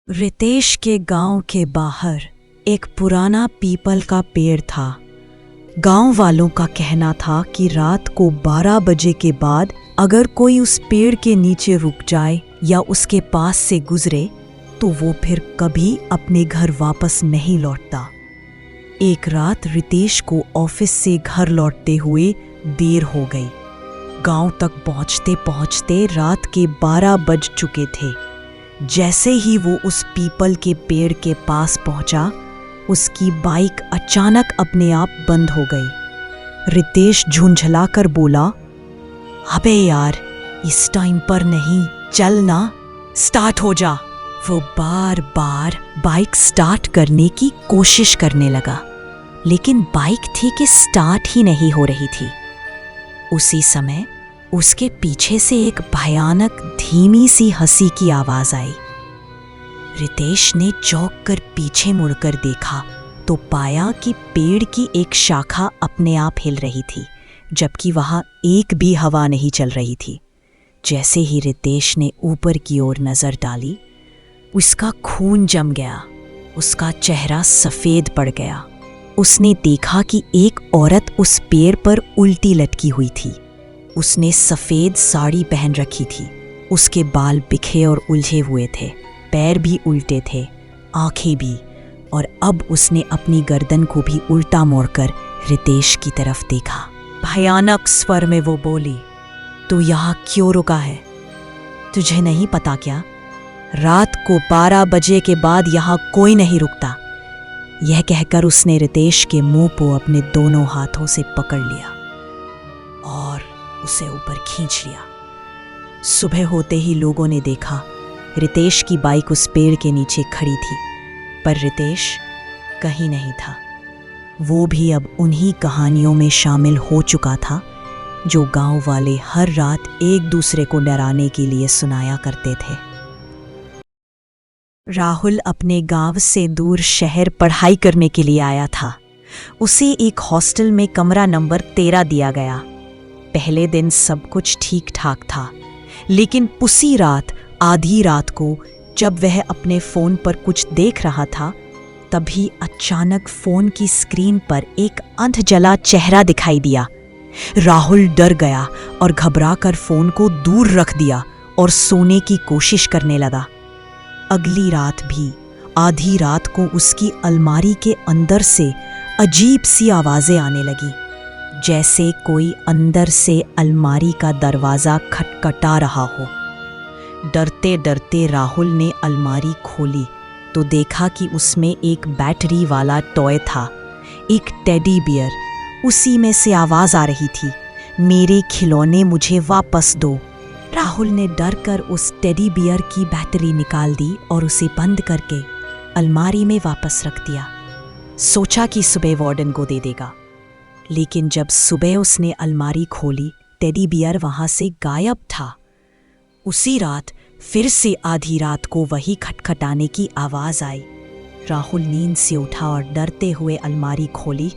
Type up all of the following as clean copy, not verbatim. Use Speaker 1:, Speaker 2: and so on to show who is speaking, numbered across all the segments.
Speaker 1: रितेश के गांव के बाहर एक पुराना पीपल का पेड़ था। गांव वालों का कहना था कि रात को 12 बजे के बाद अगर कोई उस पेड़ के नीचे रुक जाए या उसके पास से गुजरे तो वो फिर कभी अपने घर वापस नहीं लौटता। एक रात रितेश को ऑफिस से घर लौटते हुए देर हो गई। गांव तक पहुंचते पहुंचते रात के 12 बज चुके थे। जैसे ही वो उस पीपल के पेड़ के पास पहुंचा, उसकी बाइक अचानक अपने आप बंद हो गई। रितेश झुंझलाकर बोला, अबे यार, इस टाइम पर नहीं, चल ना, स्टार्ट हो जा। वो बार बार बाइक स्टार्ट करने की कोशिश करने लगा, लेकिन बाइक थी कि स्टार्ट ही नहीं हो रही थी। उसी समय उसके पीछे से एक भयानक धीमी सी हंसी की आवाज आई। रितेश ने चौंक कर पीछे मुड़कर देखा तो पाया कि पेड़ की एक शाखा अपने आप हिल रही थी, जबकि वहां एक भी हवा नहीं चल रही थी। जैसे ही रितेश ने ऊपर की ओर नजर डाली, उसका खून जम गया, उसका चेहरा सफेद पड़ गया। उसने देखा कि एक औरत उस पेड़ पर उल्टी लटकी हुई थी। उसने सफेद साड़ी पहन रखी थी, उसके बाल बिखरे और उलझे हुए थे, पैर भी उल्टे थे, आंखें भी, और अब उसने अपनी गर्दन को भी उल्टा मोड़कर रितेश की तरफ देखा। भयानक स्वर में वो बोली, तू यहाँ क्यों रुका है? तुझे नहीं पता क्या? रात को 12 बजे के बाद यहाँ कोई नहीं रुकता। यह कहकर उसने रितेश के मुंह को अपने दोनों हाथों से पकड़ लिया और उसे ऊपर खींच लिया। सुबह होते ही लोगों ने देखा रितेश की बाइक उस पेड़ के नीचे खड़ी थी, पर रितेश कहीं नहीं था। वो भी अब उन्हीं कहानियों में शामिल हो चुका था जो गांव वाले हर रात एक दूसरे को डराने के लिए सुनाया करते थे। राहुल अपने गांव से दूर शहर पढ़ाई करने के लिए आया था। उसे एक हॉस्टल में कमरा नंबर 13 दिया गया। पहले दिन सब कुछ ठीक ठाक था, लेकिन उसी रात आधी रात को जब वह अपने फोन पर कुछ देख रहा था, तभी अचानक फोन की स्क्रीन पर एक अंधजला चेहरा दिखाई दिया। राहुल डर गया और घबराकर फोन को दूर रख दिया और सोने की कोशिश करने लगा। अगली रात भी आधी रात को उसकी अलमारी के अंदर से अजीब सी आवाजें आने लगी, जैसे कोई अंदर से अलमारी का दरवाजा खटखटा रहा हो। डरते डरते राहुल ने अलमारी खोली तो देखा कि उसमें एक बैटरी वाला टॉय था, एक टेडी बियर। उसी में से आवाज आ रही थी, मेरे खिलौने मुझे वापस दो। राहुल ने डरकर उस टेडी बियर की बैटरी निकाल दी और उसे बंद करके अलमारी में वापस रख दिया। सोचा कि सुबह वार्डन को दे देगा, लेकिन जब सुबह उसने अलमारी खोली, टेडी बियर वहां से गायब था। उसी रात फिर से आधी रात को वही खटखटाने की आवाज आई। राहुल नींद से उठा और डरते हुए अलमारी खोली।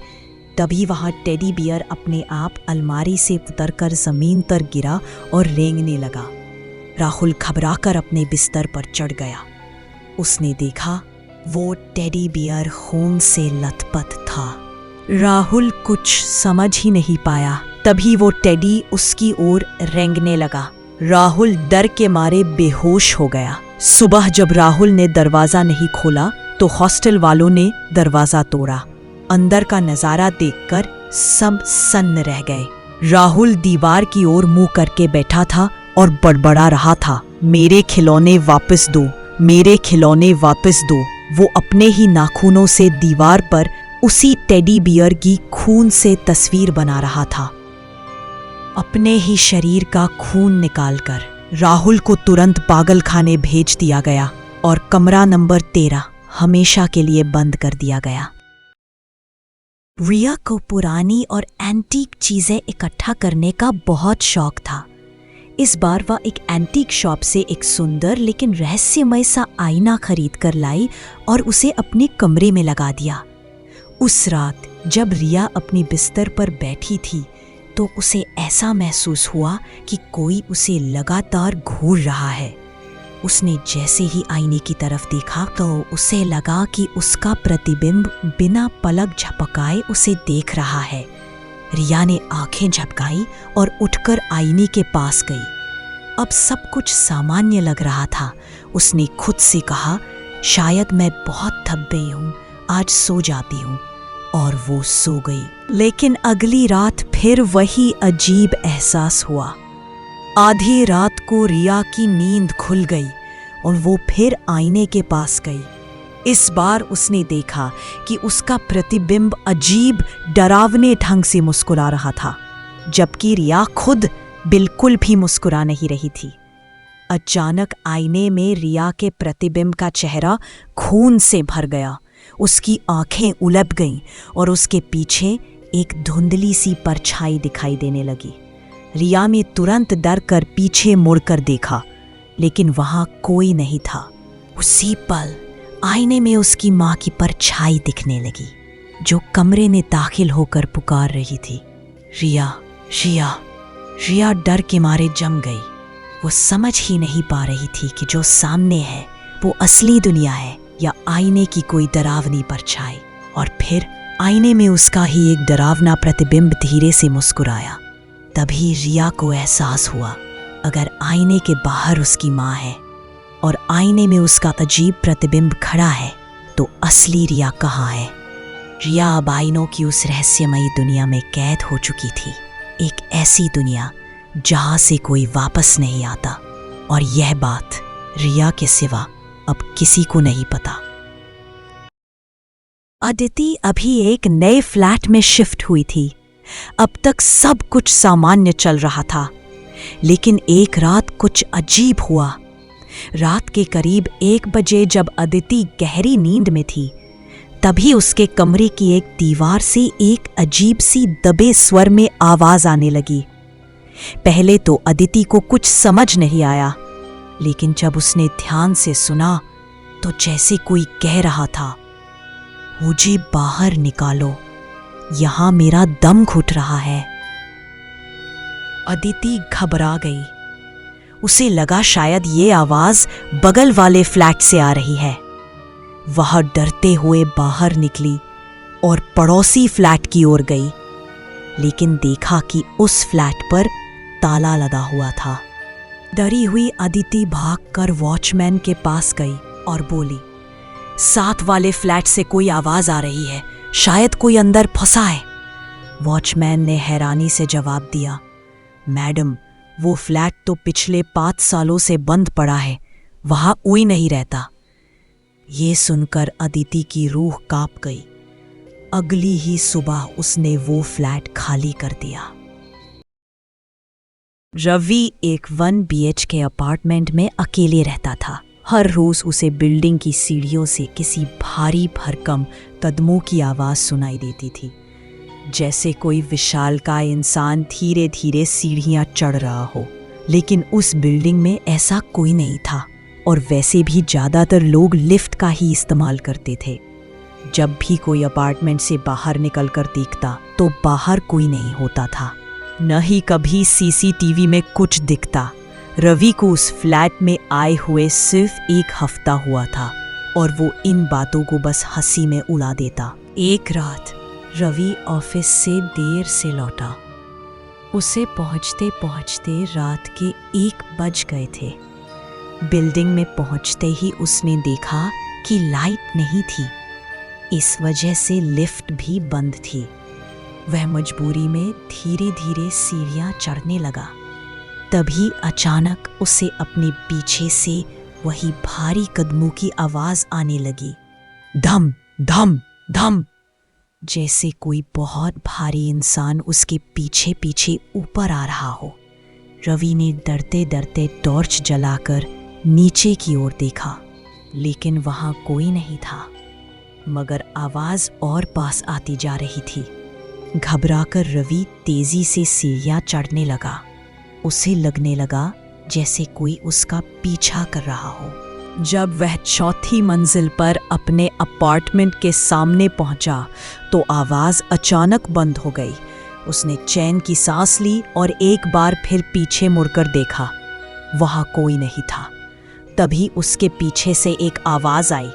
Speaker 1: तभी वहां टेडी बियर अपने आप अलमारी से उतरकर जमीन पर गिरा और रेंगने लगा। राहुल घबराकर अपने बिस्तर पर चढ़ गया। उसने देखा वो टेडी बियर खून से लथपथ था। राहुल कुछ समझ ही नहीं पाया। तभी वो टेडी उसकी ओर रेंगने लगा। राहुल डर के मारे बेहोश हो गया। सुबह जब राहुल ने दरवाजा नहीं खोला तो हॉस्टल वालों ने दरवाजा तोड़ा। अंदर का नजारा देखकर सब सन्न रह गए। राहुल दीवार की ओर मुंह करके बैठा था और बड़बड़ा रहा था, मेरे खिलौने वापस दो, मेरे खिलौने वापस दो। वो अपने ही नाखूनों से दीवार पर उसी टेडी बियर की खून से तस्वीर बना रहा था। अपने ही शरीर का खून निकालकर राहुल को तुरंत पागल खाने भेज दिया गया और कमरा नंबर 13 हमेशा के लिए बंद कर दिया गया। रिया को पुरानी और एंटीक चीजें इकट्ठा करने का बहुत शौक था। इस बार वह एक एंटीक शॉप से एक सुंदर लेकिन रहस्यमय सा आईना खरीद कर लाई और उसे अपने कमरे में लगा दिया। उस रात जब रिया अपनी बिस्तर पर बैठी थी तो उसे ऐसा महसूस हुआ कि कोई उसे लगातार घूर रहा है। उसने जैसे ही आईने की तरफ देखा तो उसे लगा कि उसका प्रतिबिंब बिना पलक झपकाए उसे देख रहा है। रिया ने आंखें झपकाई और उठकर आईने के पास गई। अब सब कुछ सामान्य लग रहा था। उसने खुद से कहा, शायद मैं बहुत थक गई हूँ, आज सो जाती हूँ। और वो सो गई। लेकिन अगली रात फिर वही अजीब एहसास हुआ। आधी रात को रिया की नींद खुल गई और वो फिर आईने के पास गई। इस बार उसने देखा कि उसका प्रतिबिंब अजीब डरावने ढंग से मुस्कुरा रहा था, जबकि रिया खुद बिल्कुल भी मुस्कुरा नहीं रही थी। अचानक आईने में रिया के प्रतिबिंब का चेहरा खून से भर गया। उसकी आंखें उलट गईं और उसके पीछे एक धुंधली सी परछाई दिखाई देने लगी। रिया ने तुरंत डर कर पीछे मुड़कर देखा, लेकिन वहां कोई नहीं था। उसी पल आईने में उसकी मां की परछाई दिखने लगी, जो कमरे में दाखिल होकर पुकार रही थी, रिया, रिया। रिया डर के मारे जम गई। वो समझ ही नहीं पा रही थी कि जो सामने है वो असली दुनिया है या आईने की कोई डरावनी परछाई। और फिर आईने में उसका ही एक डरावना प्रतिबिंब धीरे से मुस्कुराया। तभी रिया को एहसास हुआ, अगर आईने के बाहर उसकी माँ है और आईने में उसका अजीब प्रतिबिंब खड़ा है, तो असली रिया कहाँ है? रिया अब आईनों की उस रहस्यमयी दुनिया में कैद हो चुकी थी। एक ऐसी दुनिया जहाँ से कोई वापस नहीं आता। और यह बात रिया के सिवा अब किसी को नहीं पता। अदिति अभी एक नए फ्लैट में शिफ्ट हुई थी। अब तक सब कुछ सामान्य चल रहा था, लेकिन एक रात कुछ अजीब हुआ। रात के करीब 1 बजे जब अदिति गहरी नींद में थी, तभी उसके कमरे की एक दीवार से एक अजीब सी दबे स्वर में आवाज आने लगी। पहले तो अदिति को कुछ समझ नहीं आया, लेकिन जब उसने ध्यान से सुना तो जैसे कोई कह रहा था, मुझे बाहर निकालो, यहां मेरा दम घुट रहा है। अदिति घबरा गई। उसे लगा शायद ये आवाज बगल वाले फ्लैट से आ रही है। वह डरते हुए बाहर निकली और पड़ोसी फ्लैट की ओर गई, लेकिन देखा कि उस फ्लैट पर ताला लगा हुआ था। डरी हुई अदिति भागकर वॉचमैन के पास गई और बोली, साथ वाले फ्लैट से कोई आवाज आ रही है, शायद कोई अंदर फंसा है। वॉचमैन ने हैरानी से जवाब दिया, मैडम, वो फ्लैट तो पिछले 5 सालों से बंद पड़ा है, वहां कोई नहीं रहता। ये सुनकर अदिति की रूह कांप गई। अगली ही सुबह उसने वो फ्लैट खाली कर दिया। रवि एक 1 BHK अपार्टमेंट में अकेले रहता था। हर रोज उसे बिल्डिंग की सीढ़ियों से किसी भारी भरकम कदमों की आवाज सुनाई देती थी, जैसे कोई विशालकाय इंसान धीरे धीरे सीढ़ियां चढ़ रहा हो। लेकिन उस बिल्डिंग में ऐसा कोई नहीं था, और वैसे भी ज्यादातर लोग लिफ्ट का ही इस्तेमाल करते थे। जब भी कोई अपार्टमेंट से बाहर निकलकर देखता तो बाहर कोई नहीं होता था, न ही कभी CCTV में कुछ दिखता। रवि को उस फ्लैट में आए हुए सिर्फ 1 हफ्ता हुआ था, और वो इन बातों को बस हंसी में उड़ा देता। एक रात रवि ऑफिस से देर से लौटा। उसे पहुंचते पहुंचते रात के 1 बज गए थे। बिल्डिंग में पहुंचते ही उसने देखा कि लाइट नहीं थी, इस वजह से लिफ्ट भी बंद थी। वह मजबूरी में धीरे धीरे सीढ़ियां चढ़ने लगा। तभी अचानक उसे अपने पीछे से वही भारी कदमों की आवाज आने लगी, धम धम धम, जैसे कोई बहुत भारी इंसान उसके पीछे पीछे ऊपर आ रहा हो। रवि ने डरते डरते टॉर्च जलाकर नीचे की ओर देखा, लेकिन वहां कोई नहीं था, मगर आवाज और पास आती जा रही थी। घबराकर रवि तेजी से सीढ़ियां चढ़ने लगा। उसे लगने लगा जैसे कोई उसका पीछा कर रहा हो। जब वह 4थी मंजिल पर अपने अपार्टमेंट के सामने पहुंचा तो आवाज अचानक बंद हो गई। उसने चैन की सांस ली और एक बार फिर पीछे मुड़कर देखा। वहां कोई नहीं था। तभी उसके पीछे से एक आवाज आई,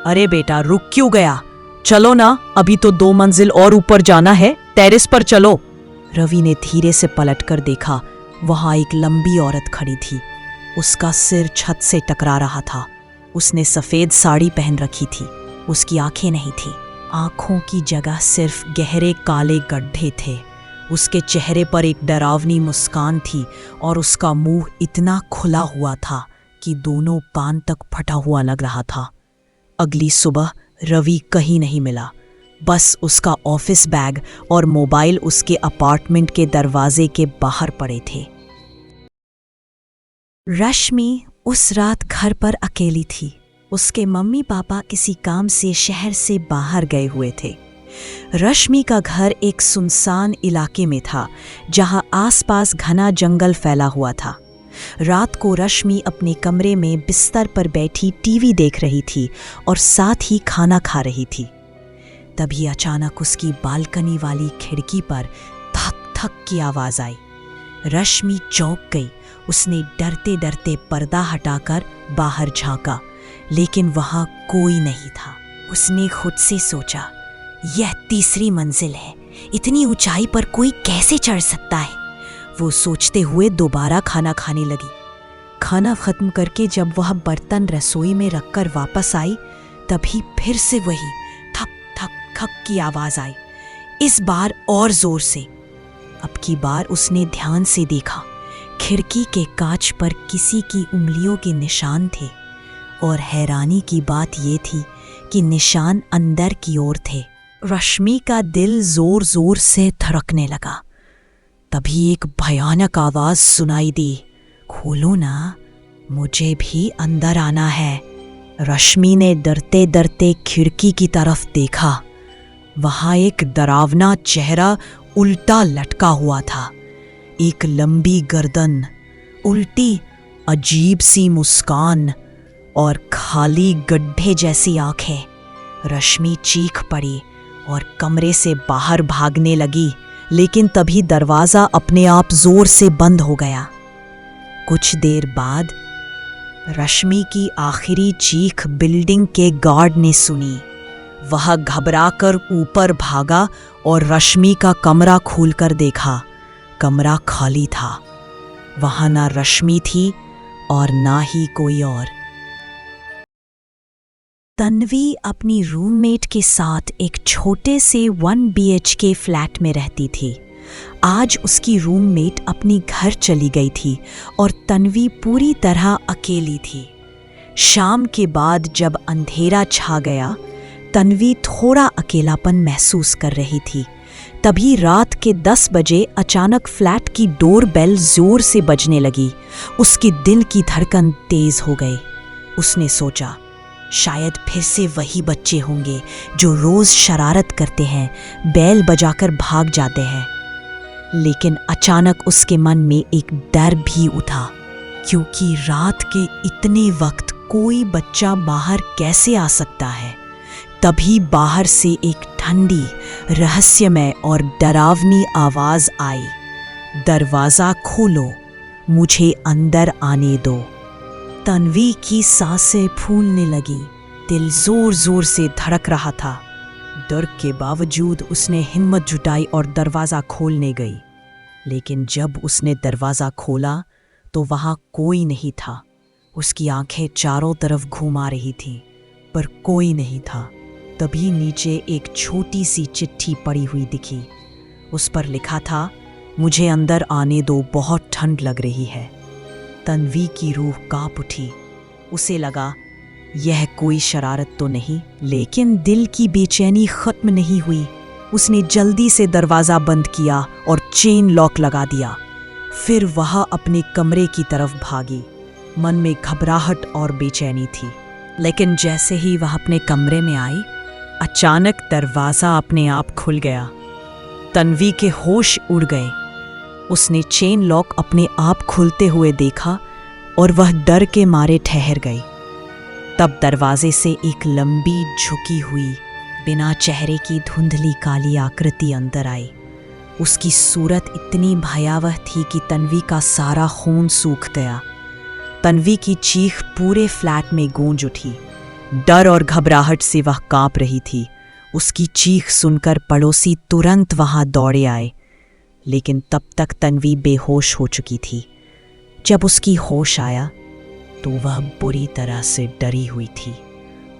Speaker 1: अरे बेटा रुक क्यों गया? चलो ना, अभी तो 2 मंजिल और ऊपर जाना है, टेरेस पर चलो। रवि ने धीरे से पलटकर देखा, वहां एक लंबी औरत खड़ी थी। उसका सिर छत से टकरा रहा था। उसने सफेद साड़ी पहन रखी थी। उसकी आंखें नहीं थी, आंखों की जगह सिर्फ गहरे काले गड्ढे थे। उसके चेहरे पर एक डरावनी मुस्कान थी और उसका मुंह इतना खुला हुआ था कि दोनों पान तक फटा हुआ लग रहा था। अगली सुबह रवि कहीं नहीं मिला, बस उसका ऑफिस बैग और मोबाइल उसके अपार्टमेंट के दरवाजे के बाहर पड़े थे। रश्मि उस रात घर पर अकेली थी। उसके मम्मी पापा किसी काम से शहर से बाहर गए हुए थे। रश्मि का घर एक सुनसान इलाके में था, जहां आसपास घना जंगल फैला हुआ था। रात को रश्मि अपने कमरे में बिस्तर पर बैठी टीवी देख रही थी और साथ ही खाना खा रही थी। तभी अचानक उसकी बालकनी वाली खिड़की पर थक थक की आवाज आई। रश्मि चौंक गई। उसने डरते डरते पर्दा हटाकर बाहर झांका, लेकिन वहां कोई नहीं था। उसने खुद से सोचा, यह 3री मंजिल है, इतनी ऊंचाई पर कोई कैसे चढ़ सकता है? वो सोचते हुए दोबारा खाना खाने लगी। खाना खत्म करके जब वह बर्तन रसोई में रखकर वापस आई, तभी फिर से वही थक थक थक की आवाज आई, इस बार और जोर से। अब की बार उसने ध्यान से देखा। खिड़की के कांच पर किसी की उंगलियों के निशान थे और हैरानी की बात ये थी कि निशान अंदर की ओर थे। रश्मि का दिल जोर जोर से धड़कने लगा। तभी एक भयानक आवाज सुनाई दी, खोलो ना, मुझे भी अंदर आना है। रश्मि ने डरते डरते खिड़की की तरफ देखा। वहां एक डरावना चेहरा उल्टा लटका हुआ था। एक लंबी गर्दन, उल्टी अजीब सी मुस्कान और खाली गड्ढे जैसी आंखें। रश्मि चीख पड़ी और कमरे से बाहर भागने लगी, लेकिन तभी दरवाजा अपने आप जोर से बंद हो गया। कुछ देर बाद रश्मि की आखिरी चीख बिल्डिंग के गार्ड ने सुनी। वह घबराकर ऊपर भागा और रश्मि का कमरा खोलकर देखा। कमरा खाली था। वहां ना रश्मि थी और ना ही कोई और। तन्वी अपनी रूममेट के साथ एक छोटे से 1 BHK फ्लैट में रहती थी। आज उसकी रूममेट अपनी घर चली गई थी और तन्वी पूरी तरह अकेली थी। शाम के बाद जब अंधेरा छा गया, तन्वी थोड़ा अकेलापन महसूस कर रही थी। तभी रात के 10 बजे अचानक फ्लैट की डोर बेल जोर से बजने लगी। उसके दिल की धड़कन तेज हो गई। उसने सोचा, शायद फिर से वही बच्चे होंगे जो रोज शरारत करते हैं, बेल बजाकर भाग जाते हैं। लेकिन अचानक उसके मन में एक डर भी उठा, क्योंकि रात के इतने वक्त कोई बच्चा बाहर कैसे आ सकता है। तभी बाहर से एक ठंडी, रहस्यमय और डरावनी आवाज आई, दरवाजा खोलो, मुझे अंदर आने दो। तन्वी की सांसें फूलने लगी। दिल जोर जोर से धड़क रहा था। डर के बावजूद उसने हिम्मत जुटाई और दरवाजा खोलने गई। लेकिन जब उसने दरवाजा खोला तो वहां कोई नहीं था। उसकी आंखें चारों तरफ घुमा रही थीं, पर कोई नहीं था। तभी नीचे एक छोटी सी चिट्ठी पड़ी हुई दिखी। उस पर लिखा था, मुझे अंदर आने दो, बहुत ठंड लग रही है। तन्वी की रूह कांप उठी। उसे लगा, यह कोई शरारत तो नहीं, लेकिन दिल की बेचैनी खत्म नहीं हुई। उसने जल्दी से दरवाज़ा बंद किया और चेन लॉक लगा दिया। फिर वह अपने कमरे की तरफ भागी। मन में घबराहट और बेचैनी थी। लेकिन जैसे ही वह अपने कमरे में आई, अचानक दरवाज़ा अपने आप खुल गया। तन्वी के होश उड़ गए। उसने चेन लॉक अपने आप खुलते हुए देखा और वह डर के मारे ठहर गई। तब दरवाजे से एक लंबी झुकी हुई, बिना चेहरे की धुंधली काली आकृति अंदर आई। उसकी सूरत इतनी भयावह थी कि तन्वी का सारा खून सूख गया। तन्वी की चीख पूरे फ्लैट में गूंज उठी। डर और घबराहट से वह कांप रही थी। उसकी चीख सुनकर पड़ोसी तुरंत वहां दौड़े आए, लेकिन तब तक तन्वी बेहोश हो चुकी थी। जब उसकी होश आया तो वह बुरी तरह से डरी हुई थी।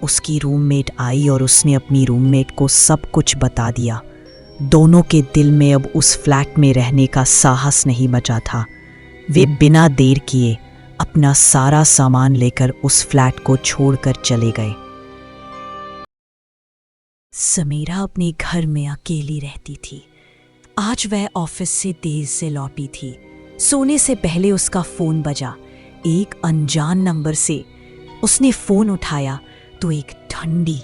Speaker 1: उसकी रूममेट आई और उसने अपनी रूममेट को सब कुछ बता दिया। दोनों के दिल में अब उस फ्लैट में रहने का साहस नहीं बचा था। वे बिना देर किए अपना सारा सामान लेकर उस फ्लैट को छोड़कर चले गए। समीरा अपने घर में अकेली रहती थी। आज वह ऑफिस से देर से लौटी थी। सोने से पहले उसका फोन बजा। एक अनजान नंबर से उसने फोन उठाया तो एक ठंडी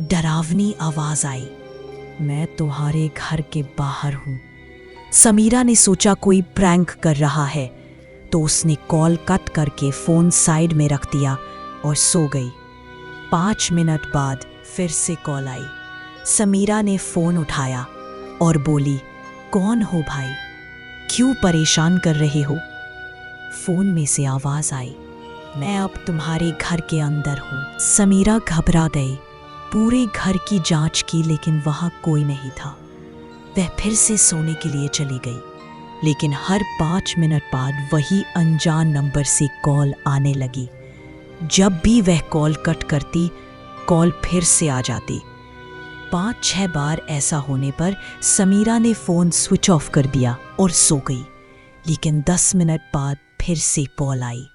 Speaker 1: डरावनी आवाज आई, मैं तुम्हारे घर के बाहर हूं। समीरा ने सोचा कोई प्रैंक कर रहा है, तो उसने कॉल कट करके फोन साइड में रख दिया और सो गई। 5 मिनट बाद फिर से कॉल आई। समीरा ने फोन उठाया और बोली, कौन हो भाई, क्यों परेशान कर रहे हो? फोन में से आवाज आई, मैं अब तुम्हारे घर के अंदर हूं। समीरा घबरा गई। पूरे घर की जांच की लेकिन वहां कोई नहीं था। वह फिर से सोने के लिए चली गई, लेकिन हर 5 मिनट बाद वही अनजान नंबर से कॉल आने लगी। जब भी वह कॉल कट करती, कॉल फिर से आ जाती। 5-6 बार ऐसा होने पर समीरा ने फोन स्विच ऑफ कर दिया और सो गई। लेकिन 10 मिनट बाद फिर से कॉल आई।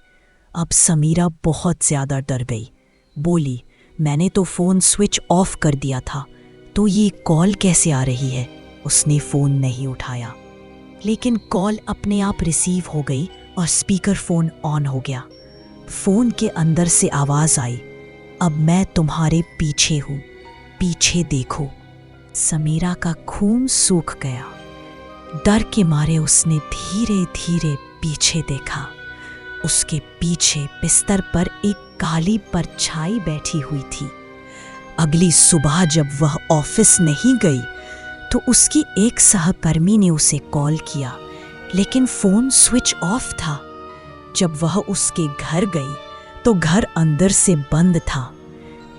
Speaker 1: अब समीरा बहुत ज्यादा डर गई। बोली, मैंने तो फोन स्विच ऑफ कर दिया था, तो ये कॉल कैसे आ रही है? उसने फोन नहीं उठाया, लेकिन कॉल अपने आप रिसीव हो गई और स्पीकर फोन ऑन हो गया। फोन के अंदर से आवाज आई, अब मैं तुम्हारे पीछे हूं, पीछे देखो। समीरा का खून सूख गया। डर के मारे उसने धीरे धीरे पीछे देखा। उसके पीछे बिस्तर पर एक काली परछाई बैठी हुई थी। अगली सुबह जब वह ऑफिस नहीं गई तो उसकी एक सहकर्मी ने उसे कॉल किया, लेकिन फोन स्विच ऑफ था। जब वह उसके घर गई तो घर अंदर से बंद था।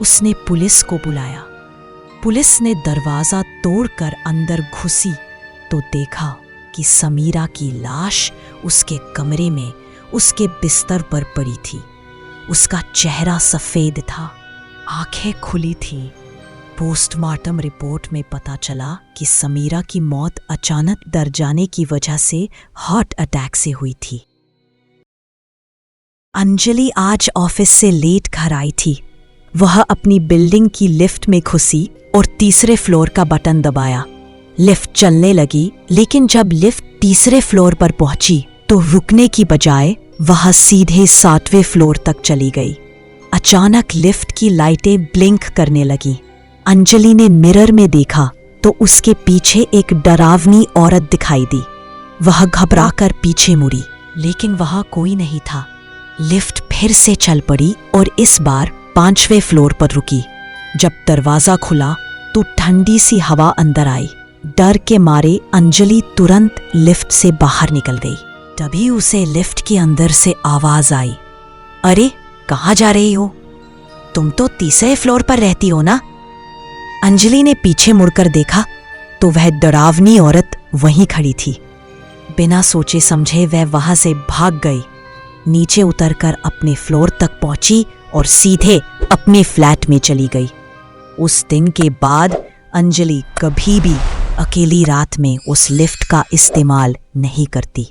Speaker 1: उसने पुलिस को बुलाया। पुलिस ने दरवाजा तोड़कर अंदर घुसी तो देखा कि समीरा की लाश उसके कमरे में उसके बिस्तर पर पड़ी थी। उसका चेहरा सफेद था, आंखें खुली थी। पोस्टमार्टम रिपोर्ट में पता चला कि समीरा की मौत अचानक डर जाने की वजह से हार्ट अटैक से हुई थी। अंजलि आज ऑफिस से लेट घर आई थी। वह अपनी बिल्डिंग की लिफ्ट में घुसी और तीसरे फ्लोर का बटन दबाया। लिफ्ट चलने लगी, लेकिन जब लिफ्ट तीसरे फ्लोर पर पहुंची तो रुकने की बजाय वह सीधे 7वें फ्लोर तक चली गई। अचानक लिफ्ट की लाइटें ब्लिंक करने लगी। अंजलि ने मिरर में देखा तो उसके पीछे एक डरावनी औरत दिखाई दी। वह घबराकर पीछे मुड़ी, लेकिन वहां कोई नहीं था। लिफ्ट फिर से चल पड़ी और इस बार 5वें फ्लोर पर रुकी। जब दरवाजा खुला तो ठंडी सी हवा अंदर आई। डर के मारे अंजलि तुरंत लिफ्ट से बाहर निकल गई। तभी उसे लिफ्ट के अंदर से आवाज आई, अरे कहाँ जा रही हो? तुम तो तीसरे फ्लोर पर रहती हो ना? अंजलि ने पीछे मुड़कर देखा तो वह डरावनी औरत वहीं खड़ी थी। बिना सोचे समझे वह वहां से भाग गई। नीचे उतरकर अपने फ्लोर तक पहुंची और सीधे अपने फ्लैट में चली गई। उस दिन के बाद अंजलि कभी भी अकेली रात में उस लिफ्ट का इस्तेमाल नहीं करती।